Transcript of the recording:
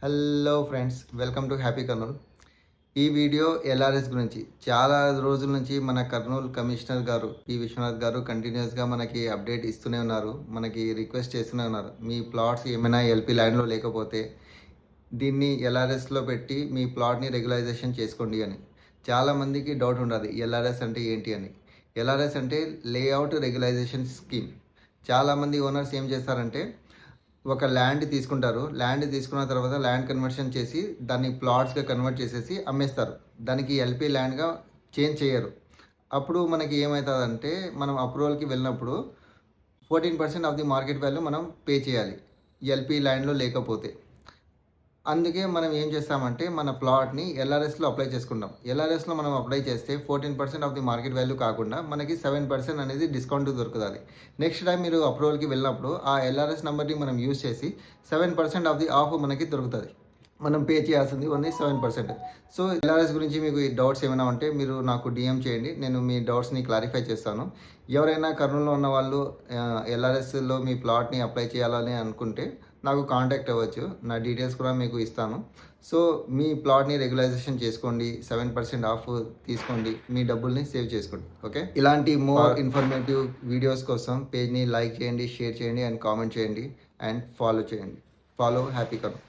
Hello friends, welcome to happy Kurnool. ఈ video LRS గురించి. చాలా రోజుల నుంచి మన కర్నూలు కమిషనర్ గారు పి విశ్వనాథ్ గారు కంటిన్యూస్గా మనకి అప్డేట్ ఇస్తూనే ఉన్నారు, మనకి రిక్వెస్ట్ చేస్తూనే ఉన్నారు. మీ ప్లాట్స్ ఏమైనా ఎల్పీ ల్యాండ్లో లేకపోతే దీన్ని ఎల్ఆర్ఎస్లో పెట్టి మీ ప్లాట్ని రెగ్యులైజేషన్ చేసుకోండి అని. చాలామందికి డౌట్ ఉండదు ఎల్ఆర్ఎస్ అంటే ఏంటి అని. ఎల్ఆర్ఎస్ అంటే లేఅవుట్ రెగ్యులైజేషన్ స్కీమ్. చాలామంది ఓనర్స్ ఏం చేస్తారంటే ఒక ల్యాండ్ తీసుకుంటారు. ల్యాండ్ తీసుకున్న తర్వాత ల్యాండ్ కన్వర్షన్ చేసి దాన్ని ప్లాట్స్గా కన్వర్ట్ చేసేసి అమ్మేస్తారు. దానికి ఎల్పీ ల్యాండ్గా చేంజ్ చేయరు. అప్పుడు మనకి ఏమవుతుందంటే మనం అప్రూవల్కి వెళ్ళినప్పుడు 14% ఆఫ్ ది మార్కెట్ వాల్యూ మనం పే చేయాలి ఎల్పీ ల్యాండ్లో లేకపోతే. అందుకే మనం ఏం చేస్తామంటే మన ప్లాట్ని ఎల్ఆర్ఎస్లో అప్లై చేసుకుంటాం. ఎల్ఆర్ఎస్లో మనం అప్లై చేస్తే 14% ఆఫ్ ది మార్కెట్ వాల్యూ కాకుండా మనకి 7% అనేది డిస్కౌంట్ దొరుకుతుంది. నెక్స్ట్ టైం మీరు అప్రూవల్కి వెళ్ళినప్పుడు ఆ ఎల్ఆర్ఎస్ నెంబర్ని మనం యూజ్ చేసి 7% ఆఫ్ ది ఆఫ్ మనకి దొరుకుతుంది. మనం పే చేయాల్సింది ఓన్లీ 7%. సో ఎల్ఆర్ఎస్ గురించి మీకు ఈ డౌట్స్ ఏమైనా ఉంటే మీరు నాకు డిఎం చేయండి, నేను మీ డౌట్స్ని క్లారిఫై చేస్తాను. ఎవరైనా కర్నూలులో ఉన్న వాళ్ళు ఎల్ఆర్ఎస్లో మీ ప్లాట్ని అప్లై చేయాలని అనుకుంటే నాకు కాంటాక్ట్ అవ్వచ్చు. నా డీటెయిల్స్ కూడా మీకు ఇస్తాను. సో మీ ప్లాట్ని రెగ్యులైజేషన్ చేసుకోండి, 7% ఆఫ్ తీసుకోండి, మీ డబ్బుల్ని సేవ్ చేసుకోండి. ఓకే, ఇలాంటి మోర్ ఇన్ఫర్మేటివ్ వీడియోస్ కోసం పేజ్ని లైక్ చేయండి, షేర్ చేయండి అండ్ కామెంట్ చేయండి అండ్ ఫాలో చేయండి. Follow happy Kurnool.